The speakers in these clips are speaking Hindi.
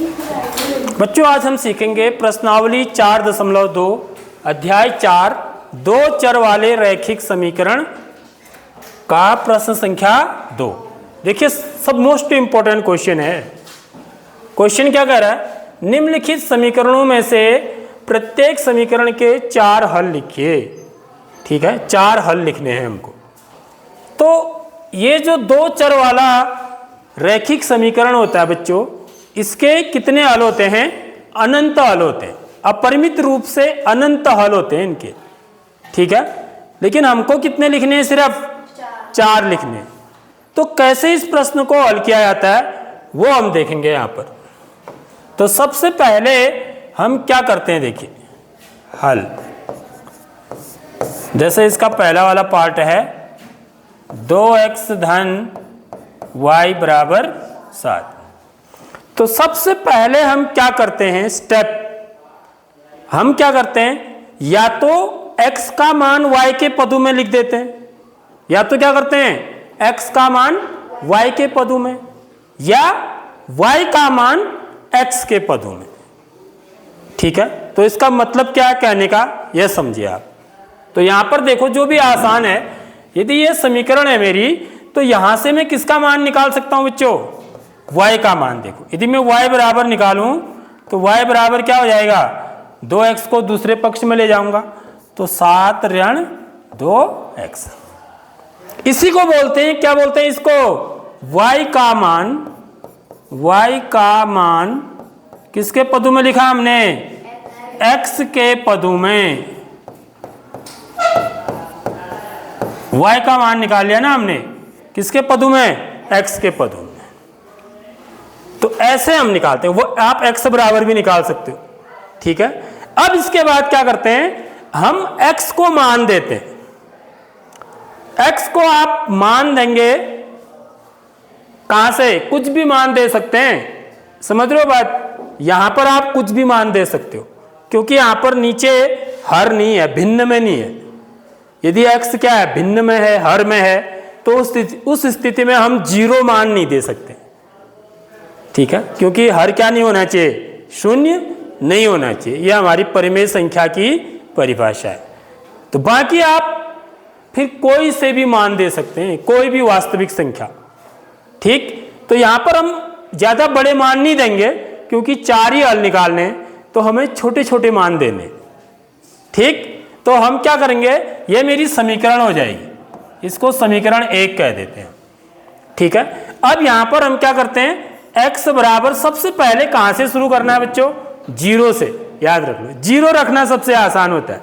बच्चों आज हम सीखेंगे प्रश्नावली 4.2 अध्याय 4 दो चर वाले रैखिक समीकरण का प्रश्न संख्या 2। देखिए सब मोस्ट इंपॉर्टेंट क्वेश्चन है। क्वेश्चन क्या कह रहा है, निम्नलिखित समीकरणों में से प्रत्येक समीकरण के 4 हल लिखिए। ठीक है, 4 हल लिखने हैं हमको। तो ये जो दो चर वाला रैखिक समीकरण होता है बच्चों, इसके कितने हल होते हैं? अनंत हल होते हैं, अपरिमित रूप से अनंत हल होते हैं इनके। ठीक है, लेकिन हमको कितने लिखने हैं? सिर्फ 4 लिखने हैं। तो कैसे इस प्रश्न को हल किया जाता है वो हम देखेंगे यहाँ पर। तो सबसे पहले हम क्या करते हैं, देखिए हल। जैसे इसका पहला वाला पार्ट है 2x धन y बराबर 7। तो सबसे पहले हम क्या करते हैं, स्टेप हम क्या करते हैं, या तो x का मान y के पदों में लिख देते हैं, या तो क्या करते हैं x का मान y के पदों में, या y का मान x के पदों में। ठीक है, तो इसका मतलब क्या है कहने का, यह समझिए आप। तो यहां पर देखो जो भी आसान है, यदि ये समीकरण है मेरी, तो यहां से मैं किसका मान निकाल सकता हूं बच्चों? y का मान। देखो यदि मैं y बराबर निकालूं तो y बराबर क्या हो जाएगा, 2x को दूसरे पक्ष में ले जाऊंगा तो 7 ऋण 2x। इसी को बोलते हैं, क्या बोलते हैं इसको, y का मान किसके पदों में लिखा हमने? x के पदों में। y का मान निकाल लिया ना हमने, किसके पदों में? x के पदों में। तो ऐसे हम निकालते हैं, वो आप x बराबर भी निकाल सकते हो। ठीक है, अब इसके बाद क्या करते हैं, हम x को मान देते हैं। x को आप मान देंगे कहां से? कुछ भी मान दे सकते हैं, समझ रहे हो बात? यहां पर आप कुछ भी मान दे सकते हो, क्योंकि यहां पर नीचे हर नहीं है, भिन्न में नहीं है। यदि x क्या है, भिन्न में है, हर में है, तो उस स्थिति में हम 0 मान नहीं दे सकते। ठीक है, क्योंकि हर क्या नहीं होना चाहिए, शून्य नहीं होना चाहिए। यह हमारी परिमेय संख्या की परिभाषा है। तो बाकी आप फिर कोई से भी मान दे सकते हैं, कोई भी वास्तविक संख्या। ठीक, तो यहां पर हम ज्यादा बड़े मान नहीं देंगे, क्योंकि 4 ही हल निकालने हैं, तो हमें छोटे छोटे मान देने। ठीक, तो हम क्या करेंगे, ये मेरी समीकरण हो जाएगी, इसको समीकरण 1 कह देते हैं। ठीक है, अब यहां पर हम क्या करते हैं, x बराबर सबसे पहले कहां से शुरू करना है बच्चों? 0 से। याद रख लो, 0 रखना सबसे आसान होता है।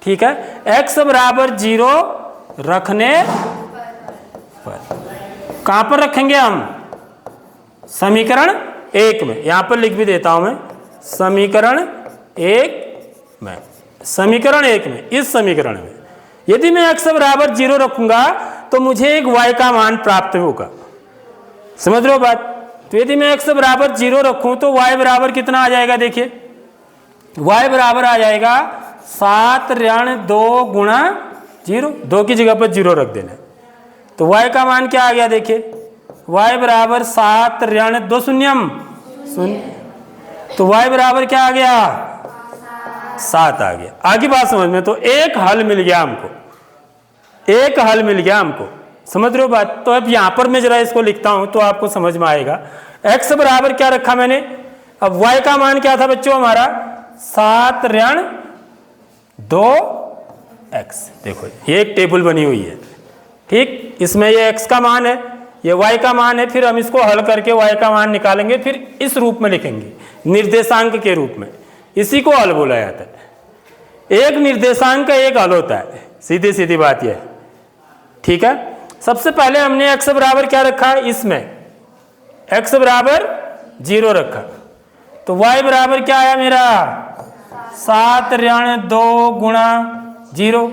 ठीक है, x बराबर 0 रखने पर कहां पर रखेंगे हम? समीकरण 1 में। यहां पर लिख भी देता हूं मैं, समीकरण 1 में। समीकरण 1 में, इस समीकरण में यदि मैं x बराबर 0 रखूंगा तो मुझे एक y का मान प्राप्त होगा। समझ रहे हो बात? तो यदि मैं x बराबर 0 रखूं तो y बराबर कितना आ जाएगा? देखिए y बराबर आ जाएगा 7 ऋण 2 गुणा 0। 2 की जगह पर 0 रख देना। तो y का मान क्या आ गया? देखिए y बराबर 7 ऋण 2 शून्यम शून्य। तो y बराबर क्या आ गया? 7 आ गया। आगे बात समझ में? तो एक हल मिल गया हमको, एक हल मिल गया हमको। समझ रहे हो बात? तो अब यहां पर मैं जरा इसको लिखता हूं तो आपको समझ में आएगा। x बराबर क्या रखा मैंने? अब y का मान क्या था बच्चों हमारा? 7 ऋण 2x। देखो ये एक टेबल बनी हुई है। ठीक, इसमें ये x का मान है, ये y का मान है। फिर हम इसको हल करके y का मान निकालेंगे, फिर इस रूप में लिखेंगे, निर्देशांक के रूप में। इसी को हल बोला जाता है। एक निर्देशांक का एक हल होता है, सीधी सीधी बात यह है। ठीक है, सबसे पहले हमने x बराबर क्या रखा? इसमें x बराबर 0 रखा, तो y बराबर क्या आया मेरा? 7 ऋण 2 गुणा 0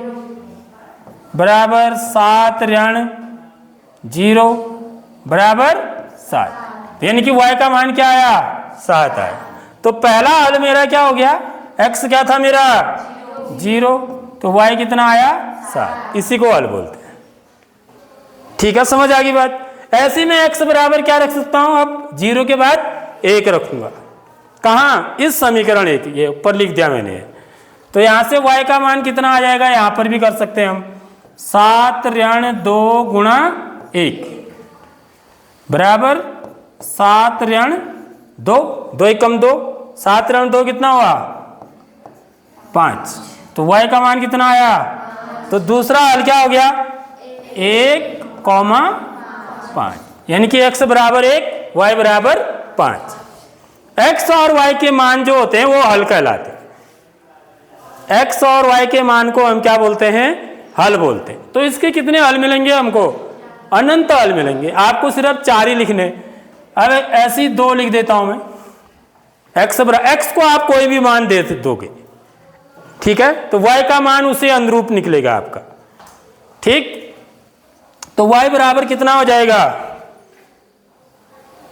बराबर 7 ऋण 0 बराबर 7। यानी कि y का मान क्या आया? 7 आया। तो पहला हल मेरा क्या हो गया? x क्या था मेरा? 0, तो y कितना आया? 7। इसी को हल बोलते हैं। ठीक है, समझ आ गई बात? ऐसे में x बराबर क्या रख सकता हूं? अब 0 के बाद 1 रखूंगा। कहाँ, इस समीकरण 1, ये ऊपर लिख दिया मैंने। तो यहाँ से y का मान कितना आ जाएगा, यहाँ पर भी कर सकते हैं हम, 7 ऋण 2 गुणा 1 बराबर 7 ऋण 2, 2 एकम 2, 7 ऋण 2 कितना हुआ 5। तो y का मान कितना आया, तो दूसरा हल क्या हो गया 1,5, यानी कि x बराबर 1 y बराबर 5। x और y के मान जो होते हैं वो हल कहलाते हैं। x और y के मान को हम क्या बोलते हैं, हल बोलते हैं। तो इसके कितने हल मिलेंगे हमको, अनंत हल मिलेंगे। आपको सिर्फ 4 ही लिखने। अब ऐसी 2 लिख देता हूं मैं, x को आप कोई भी मान दे दोगे, ठीक है, तो y का मान उसे अनुरूप निकलेगा आपका, ठीक। तो y बराबर कितना हो जाएगा